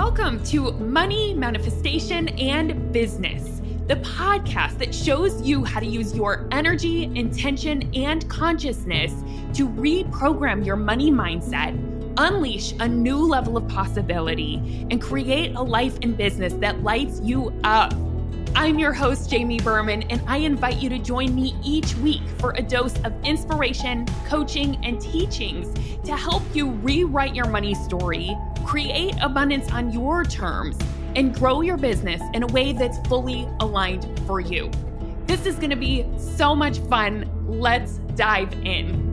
Welcome to Money, Manifestation, and Business, the podcast that shows you how to use your energy, intention, and consciousness to reprogram your money mindset, unleash a new level of possibility, and create a life and business that lights you up. I'm your host, Jamie Berman, and I invite you to join me each week for a dose of inspiration, coaching, and teachings to help you rewrite your money story, create abundance on your terms, and grow your business in a way that's fully aligned for you. This is going to be so much fun. Let's dive in.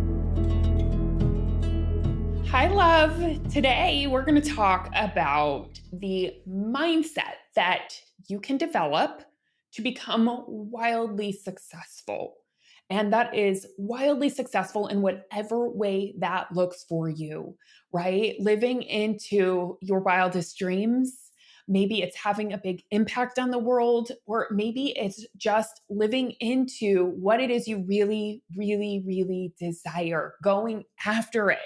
Hi, love. Today, we're going to talk about the mindset that you can develop to become wildly successful. And that is wildly successful in whatever way that looks for you, right? Living into your wildest dreams. Maybe it's having a big impact on the world, or maybe it's just living into what it is you really, really, really desire, going after it,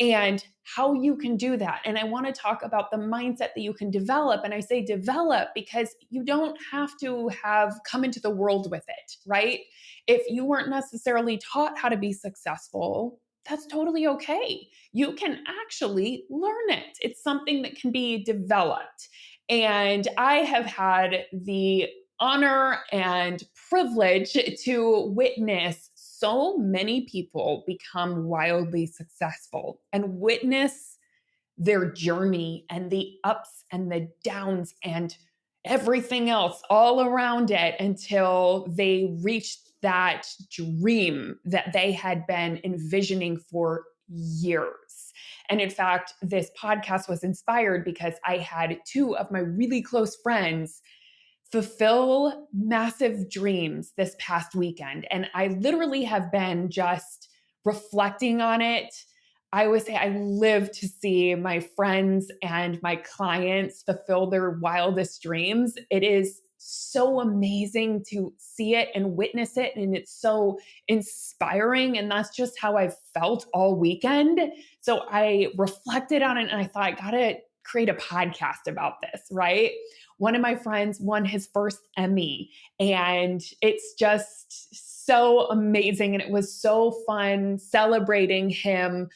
and how you can do that. And I want to talk about the mindset that you can develop. And I say develop because you don't have to have come into the world with it, right? If you weren't necessarily taught how to be successful, that's totally okay. You can actually learn it. It's something that can be developed. And I have had the honor and privilege to witness so many people become wildly successful and witness their journey and the ups and the downs and everything else all around it until they reached that dream that they had been envisioning for years. And in fact, this podcast was inspired because I had two of my really close friends fulfill massive dreams this past weekend. And I literally have been just reflecting on it. I always say I live to see my friends and my clients fulfill their wildest dreams. It is so amazing to see it and witness it. And it's so inspiring. And that's just how I felt all weekend. So I reflected on it and I thought, I gotta create a podcast about this, right? One of my friends won his first Emmy, and it's just so amazing. And it was so fun celebrating him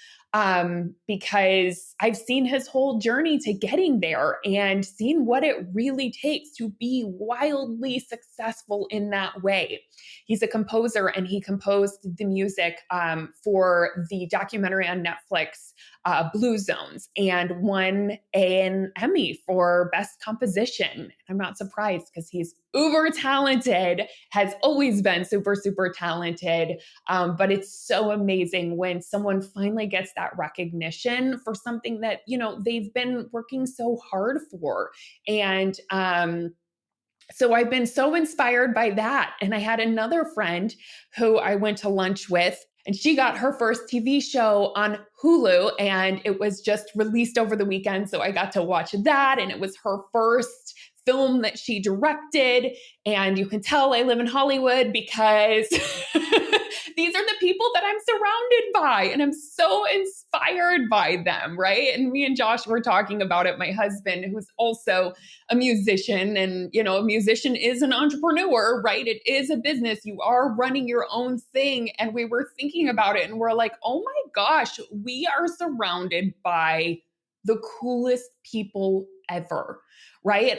because I've seen his whole journey to getting there and seen what it really takes to be wildly successful in that way. He's a composer and he composed the music for the documentary on Netflix, Blue Zones, and won an Emmy for Best Composition. I'm not surprised because he's uber talented, has always been super, super talented. But it's so amazing when someone finally gets that recognition for something that, you know, they've been working so hard for. And so I've been so inspired by that. And I had another friend who I went to lunch with, and she got her first TV show on Hulu, and it was just released over the weekend. So I got to watch that, and it was her first film that she directed. And you can tell I live in Hollywood because these are the people that I'm surrounded by, and I'm so inspired by them, right? And me and Josh were talking about it, my husband, who's also a musician, and, you know, a musician is an entrepreneur, right? It is a business. You are running your own thing. And we were thinking about it and we're like, oh my gosh, we are surrounded by the coolest people ever, right?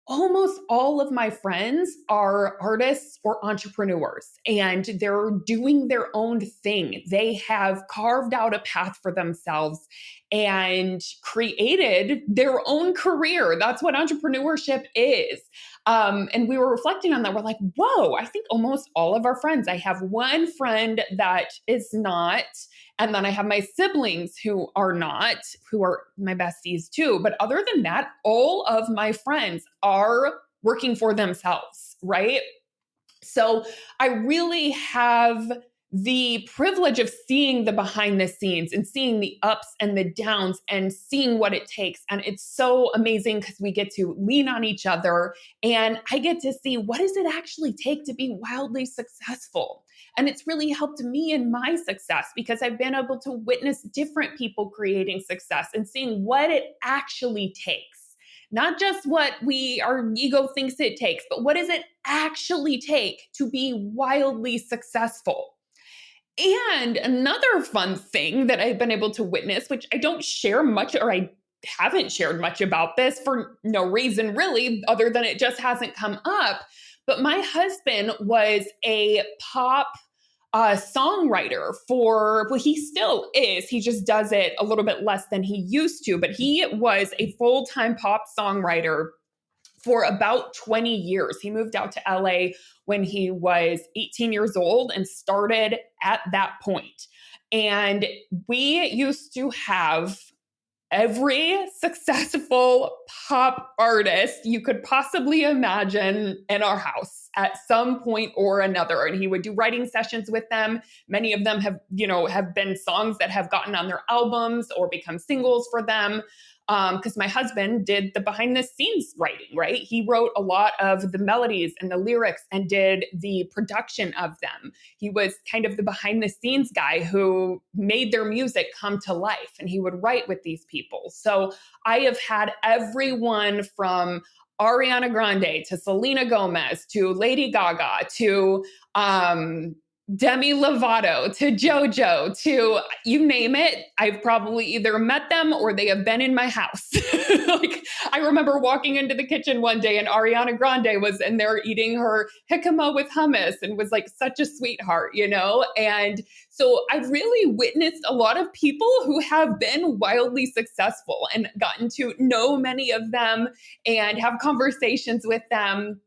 Almost all of my friends are artists or entrepreneurs, and they're doing their own thing. They have carved out a path for themselves and created their own career. That's what entrepreneurship is. And we were reflecting on that. We're like, whoa, I think almost all of our friends. I have one friend that is not, and then I have my siblings who are not, who are my besties too. But other than that, all of my friends are working for themselves, right? So I really have the privilege of seeing the behind the scenes and seeing the ups and the downs and seeing what it takes. And it's so amazing because we get to lean on each other, and I get to see what does it actually take to be wildly successful. And it's really helped me in my success because I've been able to witness different people creating success and seeing what it actually takes. not just what our ego thinks it takes, but what does it actually take to be wildly successful? And another fun thing that I've been able to witness, which I don't share much, or I haven't shared much about this for no reason really, other than it just hasn't come up. But my husband was a pop songwriter for, well, he still is. He just does it a little bit less than he used to, but he was a full time pop songwriter for about 20 years. He moved out to LA when he was 18 years old and started at that point. And we used to have every successful pop artist you could possibly imagine in our house at some point or another. And he would do writing sessions with them. Many of them have been songs that have gotten on their albums or become singles for them. Because my husband did the behind the scenes writing, right? He wrote a lot of the melodies and the lyrics and did the production of them. He was kind of the behind the scenes guy who made their music come to life, and he would write with these people. So I have had everyone from Ariana Grande to Selena Gomez to Lady Gaga to Demi Lovato to Jojo to you name it. I've probably either met them or they have been in my house. Like I remember walking into the kitchen one day and Ariana Grande was in there eating her jicama with hummus and was like such a sweetheart, And so I've really witnessed a lot of people who have been wildly successful and gotten to know many of them and have conversations with them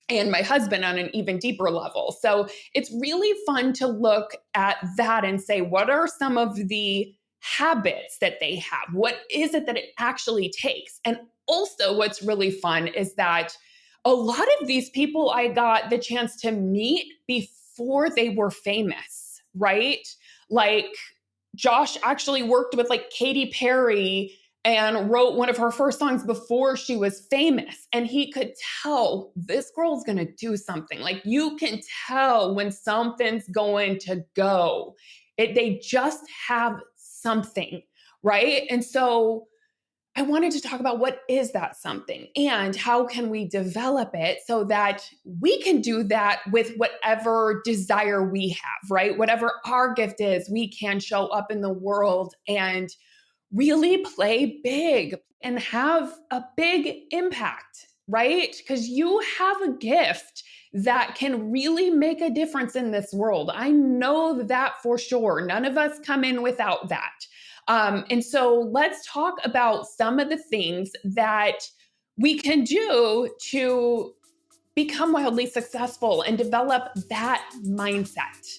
and my husband on an even deeper level. So it's really fun to look at that and say, what are some of the habits that they have? What is it that it actually takes? And also, what's really fun is that a lot of these people I got the chance to meet before they were famous, right? Like Josh actually worked with like Katy Perry and wrote one of her first songs before she was famous. And he could tell this girl's going to do something. Like you can tell when something's going to go. They just have something, right? And so I wanted to talk about what is that something and how can we develop it so that we can do that with whatever desire we have, right? Whatever our gift is, we can show up in the world and really play big and have a big impact, right? Because you have a gift that can really make a difference in this world. I know that for sure. None of us come in without that. And so let's talk about some of the things that we can do to become wildly successful and develop that mindset.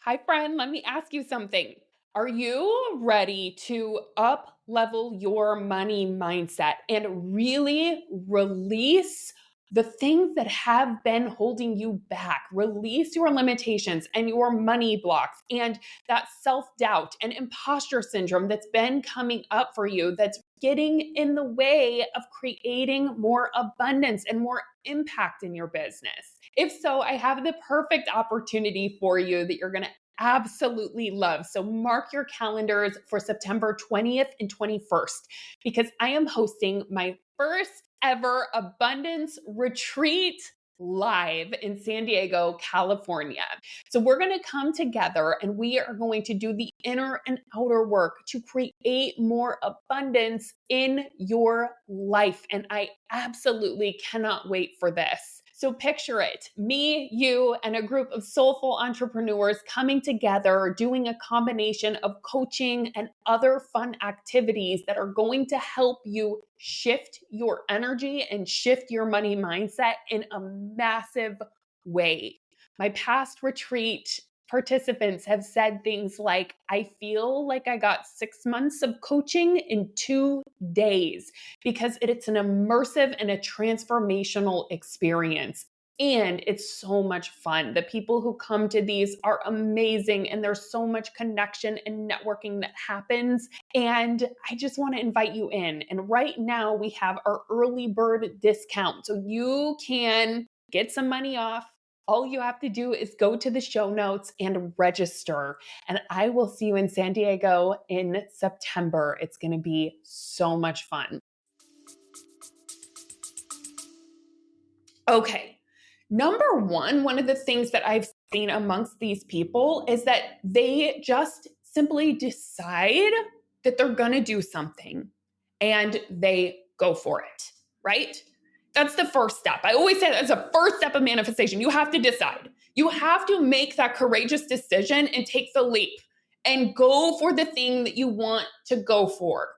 Hi, friend. Let me ask you something. Are you ready to up level your money mindset and really release the things that have been holding you back? Release your limitations and your money blocks and that self-doubt and imposter syndrome that's been coming up for you, that's getting in the way of creating more abundance and more impact in your business. If so, I have the perfect opportunity for you that you're going to absolutely love. So mark your calendars for September 20th and 21st, because I am hosting my first ever abundance retreat live in San Diego, California. So we're going to come together and we are going to do the inner and outer work to create more abundance in your life. And I absolutely cannot wait for this. So picture it, me, you, and a group of soulful entrepreneurs coming together, doing a combination of coaching and other fun activities that are going to help you shift your energy and shift your money mindset in a massive way. My past retreat participants have said things like, I feel like I got 6 months of coaching in 2 days, because it's an immersive and a transformational experience. And it's so much fun. The people who come to these are amazing, and there's so much connection and networking that happens. And I just want to invite you in. And right now we have our early bird discount. So you can get some money off all you have to do is go to the show notes and register. And I will see you in San Diego in September. It's going to be so much fun. Okay. Number one of the things that I've seen amongst these people is that they just simply decide that they're going to do something and they go for it, right? That's the first step. I always say that's the first step of manifestation. You have to decide. You have to make that courageous decision and take the leap and go for the thing that you want to go for.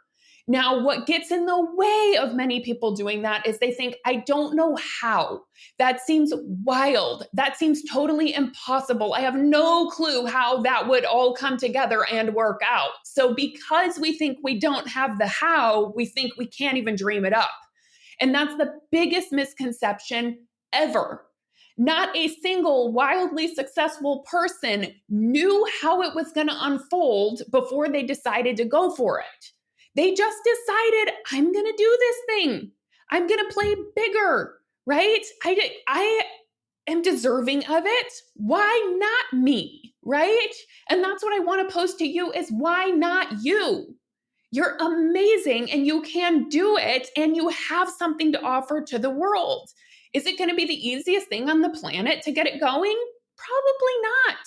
Now, what gets in the way of many people doing that is they think, I don't know how. That seems wild. That seems totally impossible. I have no clue how that would all come together and work out. So because we think we don't have the how, we think we can't even dream it up. And that's the biggest misconception ever. Not a single wildly successful person knew how it was going to unfold before they decided to go for it. They just decided, I'm going to do this thing. I'm going to play bigger, right? I am deserving of it. Why not me, right? And that's what I want to pose to you is why not you? You're amazing and you can do it and you have something to offer to the world. Is it going to be the easiest thing on the planet to get it going? Probably not,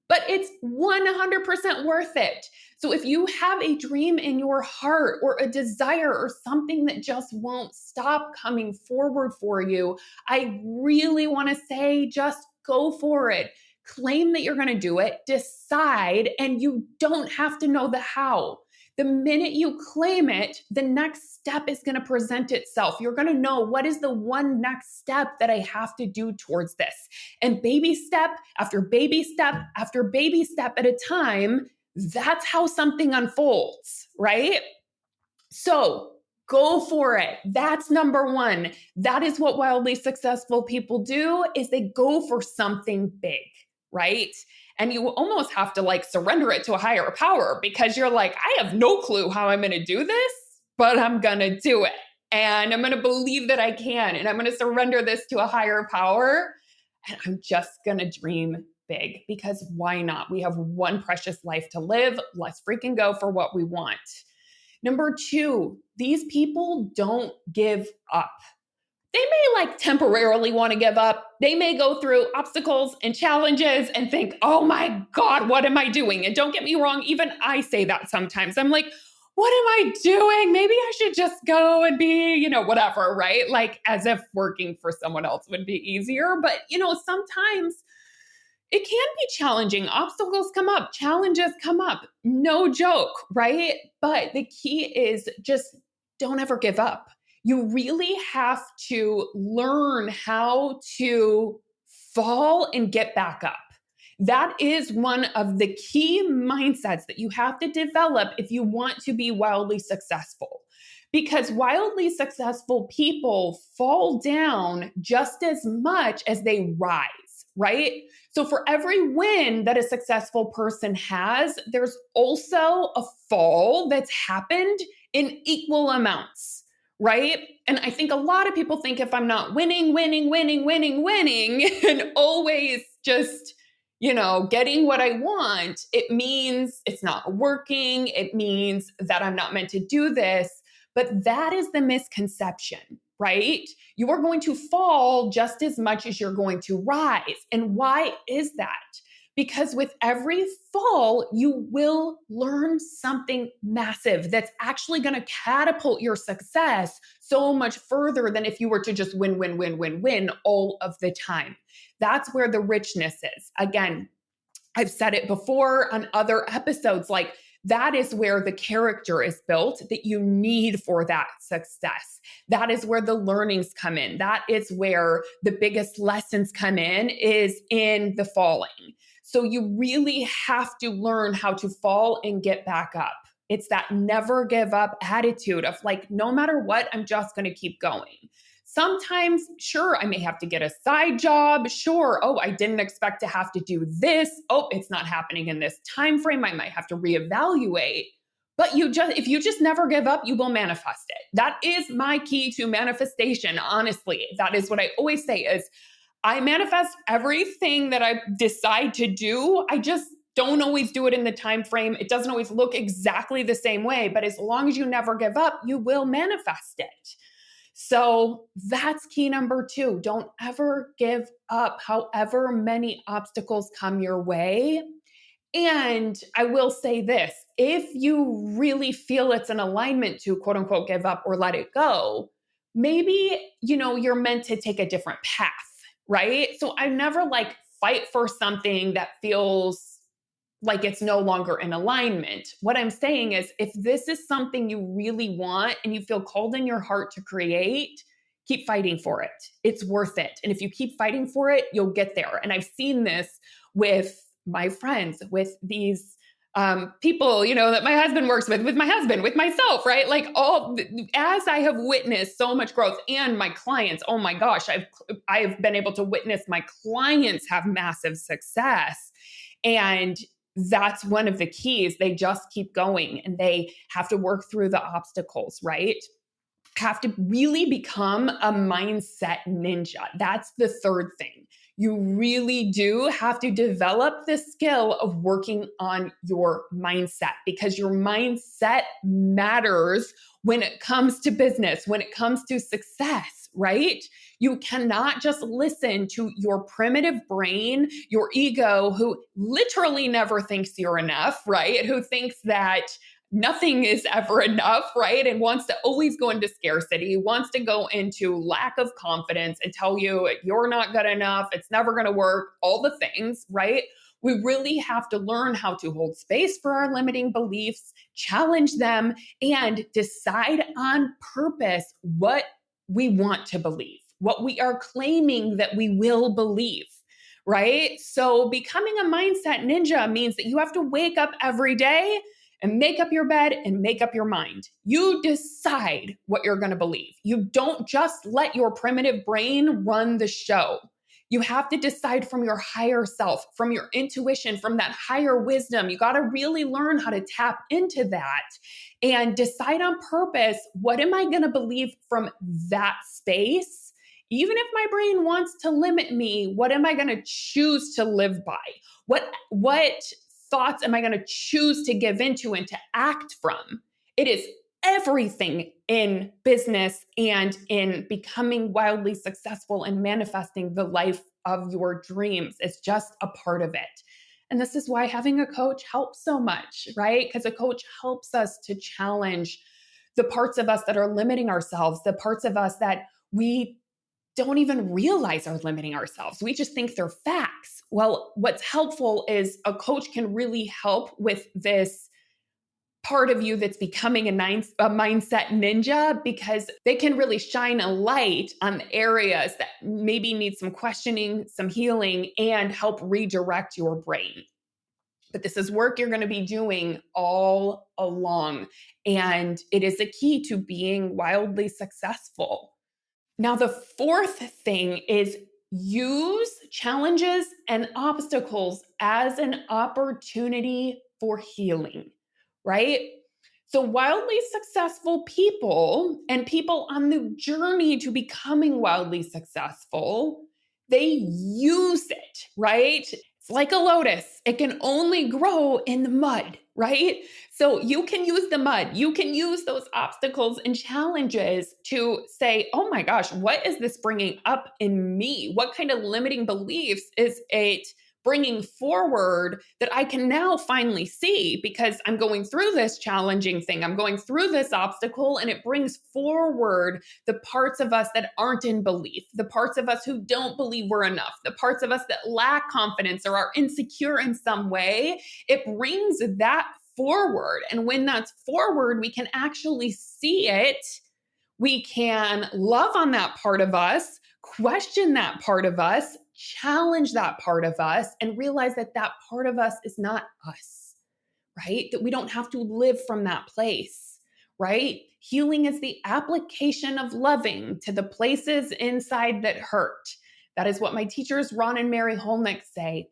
but it's 100% worth it. So if you have a dream in your heart or a desire or something that just won't stop coming forward for you, I really want to say just go for it. Claim that you're going to do it, decide, and you don't have to know the how. The minute you claim it, the next step is going to present itself. You're going to know what is the one next step that I have to do towards this. And baby step after baby step after baby step at a time, that's how something unfolds, right? So go for it. That's number one. That is what wildly successful people do, is they go for something big, right? And you almost have to like surrender it to a higher power because you're like, I have no clue how I'm going to do this, but I'm going to do it. And I'm going to believe that I can. And I'm going to surrender this to a higher power. And I'm just going to dream big because why not? We have one precious life to live. Let's freaking go for what we want. Number two, these people don't give up. They may like temporarily want to give up. They may go through obstacles and challenges and think, oh my God, what am I doing? And don't get me wrong, even I say that sometimes. I'm like, what am I doing? Maybe I should just go and be, whatever, right? Like as if working for someone else would be easier. But, sometimes it can be challenging. Obstacles come up, challenges come up. No joke, right? But the key is just don't ever give up. You really have to learn how to fall and get back up. That is one of the key mindsets that you have to develop if you want to be wildly successful. Because wildly successful people fall down just as much as they rise, right? So for every win that a successful person has, there's also a fall that's happened in equal amounts. Right? And I think a lot of people think if I'm not winning, and always just, getting what I want, it means it's not working. It means that I'm not meant to do this. But that is the misconception, right? You are going to fall just as much as you're going to rise. And why is that? Because with every fall, you will learn something massive that's actually going to catapult your success so much further than if you were to just win all of the time. That's where the richness is. Again, I've said it before on other episodes, like that is where the character is built that you need for that success. That is where the learnings come in. That is where the biggest lessons come in, is in the falling. So you really have to learn how to fall and get back up. It's that never give up attitude of like, no matter what, I'm just going to keep going. Sometimes, sure, I may have to get a side job. Sure. Oh, I didn't expect to have to do this. Oh, it's not happening in this time frame. I might have to reevaluate. But if you just never give up, you will manifest it. That is my key to manifestation. Honestly, that is what I always say is, I manifest everything that I decide to do. I just don't always do it in the time frame. It doesn't always look exactly the same way, but as long as you never give up, you will manifest it. So that's key number 2. Don't ever give up, however many obstacles come your way. And I will say this, if you really feel it's an alignment to quote unquote give up or let it go, maybe, you're meant to take a different path, right? So I never fight for something that feels like it's no longer in alignment. What I'm saying is, if this is something you really want and you feel called in your heart to create, keep fighting for it. It's worth it. And if you keep fighting for it, you'll get there. And I've seen this with my friends, with these people, that my husband works with my husband, with myself, right? As I have witnessed so much growth, and my clients, oh my gosh, I've been able to witness my clients have massive success. And that's one of the keys. They just keep going and they have to work through the obstacles, right? Have to really become a mindset ninja. That's the third thing. You really do have to develop the skill of working on your mindset, because your mindset matters when it comes to business, when it comes to success, right? You cannot just listen to your primitive brain, your ego, who literally never thinks you're enough, right? Who thinks that nothing is ever enough, right? And wants to always go into scarcity, wants to go into lack of confidence and tell you you're not good enough, it's never going to work, all the things, right? We really have to learn how to hold space for our limiting beliefs, challenge them, and decide on purpose what we want to believe, what we are claiming that we will believe, right? So becoming a mindset ninja means that you have to wake up every day and make up your bed and make up your mind. You decide what you're going to believe. You don't just let your primitive brain run the show. You have to decide from your higher self, from your intuition, from that higher wisdom. You got to really learn how to tap into that and decide on purpose, what am I going to believe from that space? Even if my brain wants to limit me, what am I going to choose to live by? What thoughts am I going to choose to give into and to act from? It is everything in business and in becoming wildly successful and manifesting the life of your dreams. It's just a part of it. And this is why having a coach helps so much, right? Because a coach helps us to challenge the parts of us that are limiting ourselves, the parts of us that we don't even realize are limiting ourselves. We just think they're facts. Well, what's helpful is a coach can really help with this part of you that's becoming a mindset ninja, because they can really shine a light on the areas that maybe need some questioning, some healing, and help redirect your brain. But this is work you're going to be doing all along. And it is a key to being wildly successful. Now, the fourth thing is use challenges and obstacles as an opportunity for healing, right? So wildly successful people and people on the journey to becoming wildly successful, they use it, right? It's like a lotus. It can only grow in the mud, right? So you can use the mud. You can use those obstacles and challenges to say, oh my gosh, what is this bringing up in me? What kind of limiting beliefs is it bringing forward that I can now finally see, because I'm going through this challenging thing. I'm going through this obstacle, and it brings forward the parts of us that aren't in belief, the parts of us who don't believe we're enough, the parts of us that lack confidence or are insecure in some way. It brings that forward. And when that's forward, we can actually see it. We can love on that part of us, question that part of us, challenge that part of us, and realize that that part of us is not us, right? That we don't have to live from that place, right? Healing is the application of loving to the places inside that hurt. That is what my teachers, Ron and Mary Holnick, say.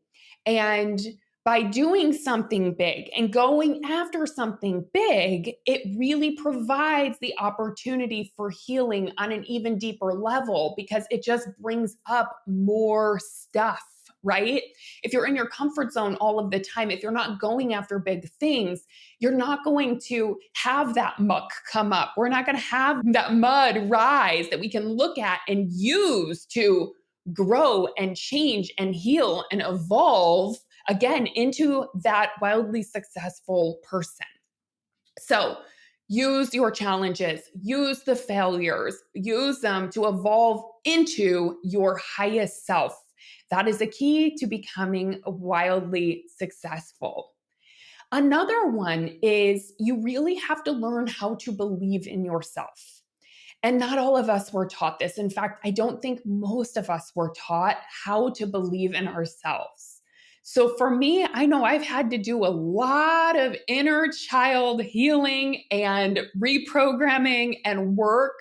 And By doing something big and going after something big, it really provides the opportunity for healing on an even deeper level because it just brings up more stuff, right? If you're in your comfort zone all of the time, if you're not going after big things, you're not going to have that muck come up. We're not going to have that mud rise that we can look at and use to grow and change and heal and evolve again into that wildly successful person. So use your challenges, use the failures, use them to evolve into your highest self. That is the key to becoming wildly successful. Another one is you really have to learn how to believe in yourself. And not all of us were taught this. In fact, I don't think most of us were taught how to believe in ourselves. So for me, I know I've had to do a lot of inner child healing and reprogramming and work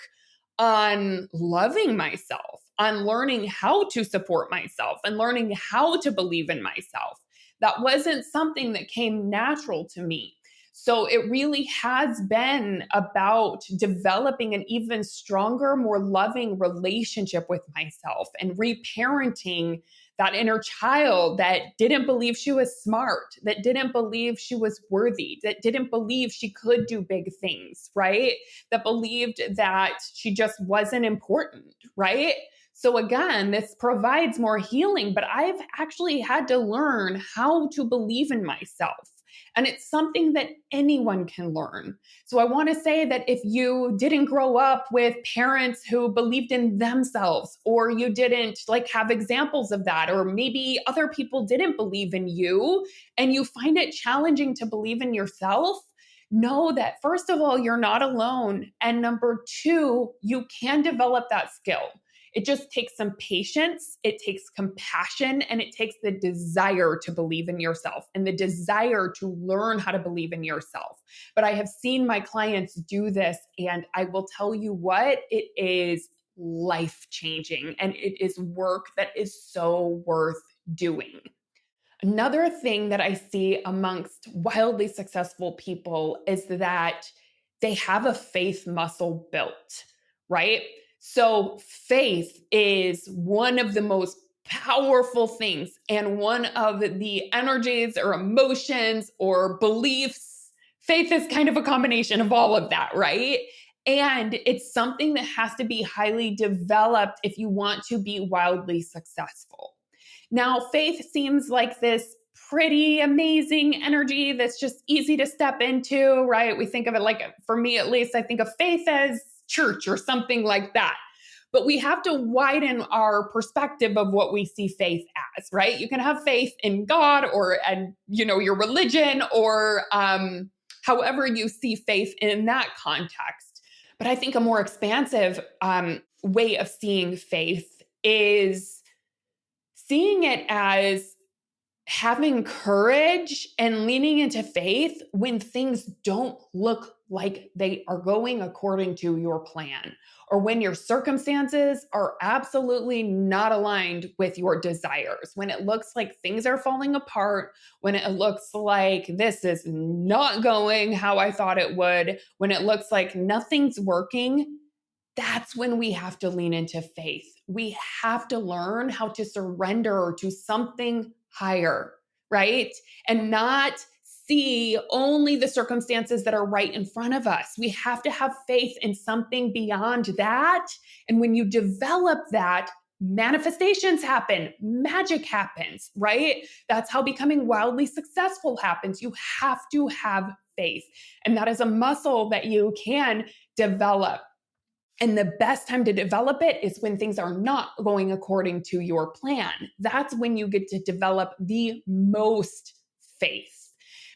on loving myself, on learning how to support myself and learning how to believe in myself. That wasn't something that came natural to me. So it really has been about developing an even stronger, more loving relationship with myself and reparenting that inner child that didn't believe she was smart, that didn't believe she was worthy, that didn't believe she could do big things, right? That believed that she just wasn't important, right? So again, this provides more healing, but I've actually had to learn how to believe in myself. And it's something that anyone can learn. So I want to say that if you didn't grow up with parents who believed in themselves, or you didn't have examples of that, or maybe other people didn't believe in you and you find it challenging to believe in yourself, know that first of all, you're not alone. And number two, you can develop that skill. It just takes some patience, it takes compassion, and it takes the desire to believe in yourself and the desire to learn how to believe in yourself. But I have seen my clients do this, and I will tell you what, it is life changing and it is work that is so worth doing. Another thing that I see amongst wildly successful people is that they have a faith muscle built, right? So, faith is one of the most powerful things and one of the energies or emotions or beliefs. Faith is kind of a combination of all of that, right? And it's something that has to be highly developed if you want to be wildly successful. Now, faith seems like this pretty amazing energy that's just easy to step into, right? We think of it like, for me at least, I think of faith as church or something like that. But we have to widen our perspective of what we see faith as, right? You can have faith in God or, and your religion or however you see faith in that context. But I think a more expansive way of seeing faith is seeing it as having courage and leaning into faith when things don't look like they are going according to your plan, or when your circumstances are absolutely not aligned with your desires, when it looks like things are falling apart, when it looks like this is not going how I thought it would, when it looks like nothing's working. That's when we have to lean into faith. We have to learn how to surrender to something higher, right? And not see only the circumstances that are right in front of us. We have to have faith in something beyond that. And when you develop that, manifestations happen, magic happens, right? That's how becoming wildly successful happens. You have to have faith. And that is a muscle that you can develop. And the best time to develop it is when things are not going according to your plan. That's when you get to develop the most faith.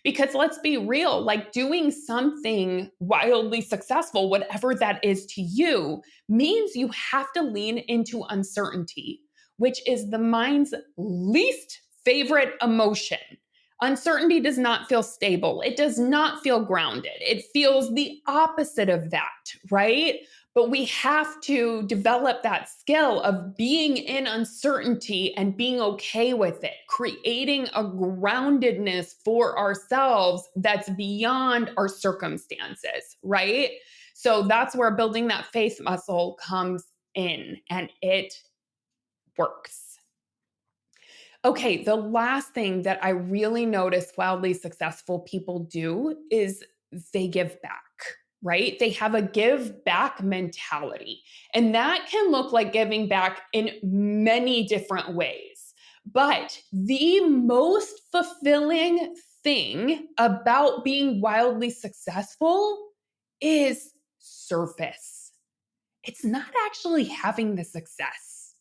Because let's be real, doing something wildly successful, whatever that is to you, means you have to lean into uncertainty, which is the mind's least favorite emotion. Uncertainty does not feel stable. It does not feel grounded. It feels the opposite of that, right? But we have to develop that skill of being in uncertainty and being okay with it, creating a groundedness for ourselves that's beyond our circumstances, right? So that's where building that faith muscle comes in, and it works. Okay, the last thing that I really notice wildly successful people do is they give back, right? They have a give back mentality. And that can look like giving back in many different ways. But the most fulfilling thing about being wildly successful is service. It's not actually having the success,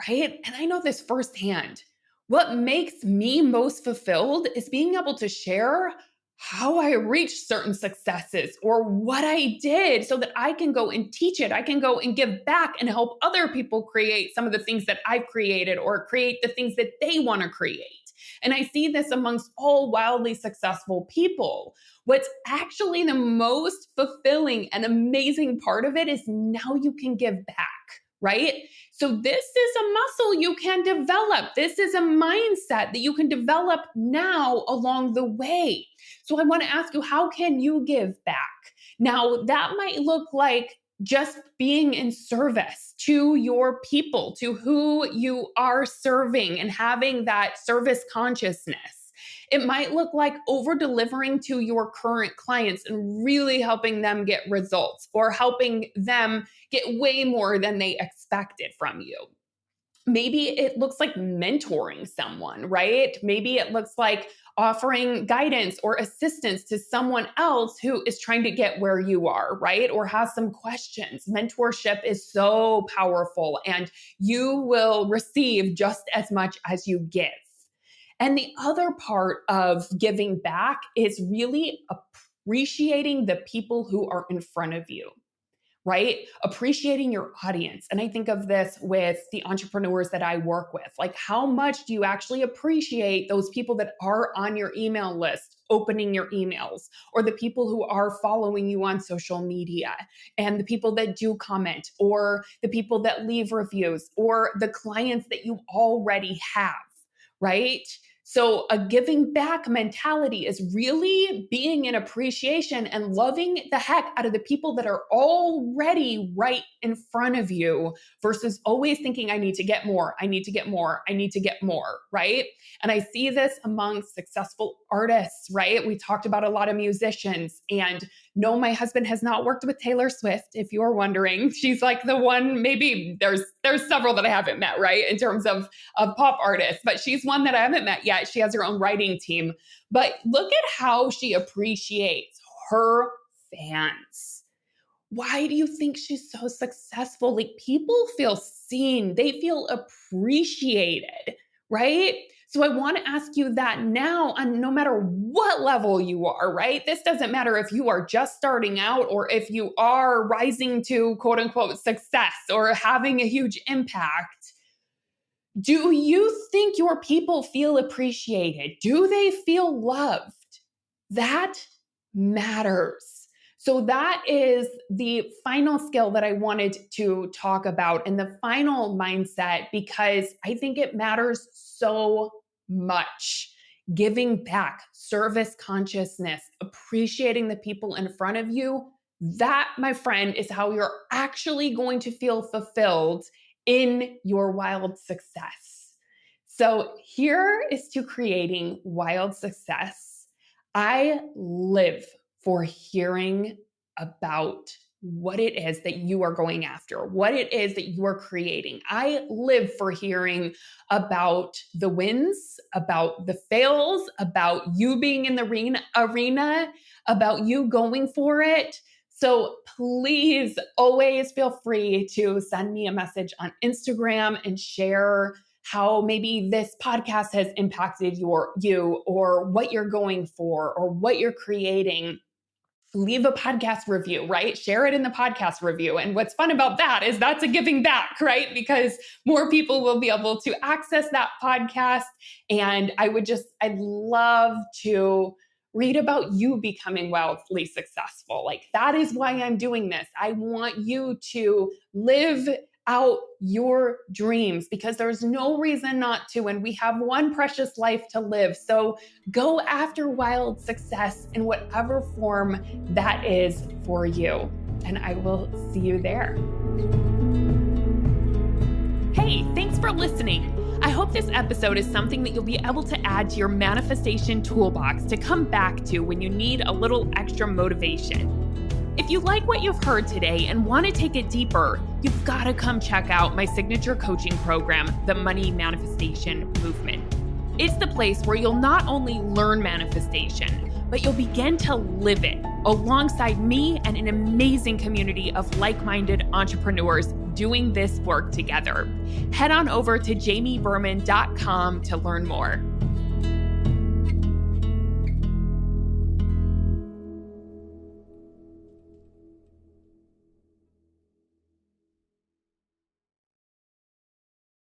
right? And I know this firsthand. What makes me most fulfilled is being able to share how I reached certain successes or what I did so that I can go and teach it. I can go and give back and help other people create some of the things that I've created or create the things that they want to create. And I see this amongst all wildly successful people. What's actually the most fulfilling and amazing part of it is now you can give back, right? So this is a muscle you can develop. This is a mindset that you can develop now along the way. So I want to ask you, how can you give back? Now, that might look like just being in service to your people, to who you are serving, and having that service consciousness. It might look like over delivering to your current clients and really helping them get results, or helping them get way more than they expected from you. Maybe it looks like mentoring someone, right? Maybe it looks like offering guidance or assistance to someone else who is trying to get where you are, right? Or has some questions. Mentorship is so powerful, and you will receive just as much as you give. And the other part of giving back is really appreciating the people who are in front of you, right? Appreciating your audience. And I think of this with the entrepreneurs that I work with. Like, how much do you actually appreciate those people that are on your email list, opening your emails, or the people who are following you on social media, and the people that do comment, or the people that leave reviews, or the clients that you already have, right? So a giving back mentality is really being in appreciation and loving the heck out of the people that are already right in front of you, versus always thinking, I need to get more, I need to get more, I need to get more, right? And I see this among successful artists, right? We talked about a lot of musicians, and no, my husband has not worked with Taylor Swift, if you're wondering. She's like the one, maybe there's several that I haven't met, right? In terms of pop artists, but she's one that I haven't met yet. She has her own writing team. But look at how she appreciates her fans. Why do you think she's so successful? Like, people feel seen, they feel appreciated, right? So I want to ask you that now, on no matter what level you are, right? This doesn't matter if you are just starting out or if you are rising to quote unquote success or having a huge impact. Do you think your people feel appreciated? Do they feel loved? That matters. So that is the final skill that I wanted to talk about, and the final mindset, because I think it matters so much. Giving back, service consciousness, appreciating the people in front of you. That, my friend, is how you're actually going to feel fulfilled in your wild success. So here is to creating wild success. I live for hearing about what it is that you are going after, what it is that you are creating. I live for hearing about the wins, about the fails, about you being in the arena, about you going for it. So please always feel free to send me a message on Instagram and share how maybe this podcast has impacted you, or what you're going for, or what you're creating. Leave a podcast review, right? Share it in the podcast review. And what's fun about that is that's a giving back, right? Because more people will be able to access that podcast. And I'd love to read about you becoming wildly successful. Like, that is why I'm doing this. I want you to live out your dreams because there's no reason not to. And we have one precious life to live. So go after wild success in whatever form that is for you. And I will see you there. Hey, thanks for listening. I hope this episode is something that you'll be able to add to your manifestation toolbox to come back to when you need a little extra motivation. If you like what you've heard today and want to take it deeper, you've got to come check out my signature coaching program, the Money Manifestation Movement. It's the place where you'll not only learn manifestation, but you'll begin to live it alongside me and an amazing community of like-minded entrepreneurs doing this work together. Head on over to jamieberman.com to learn more.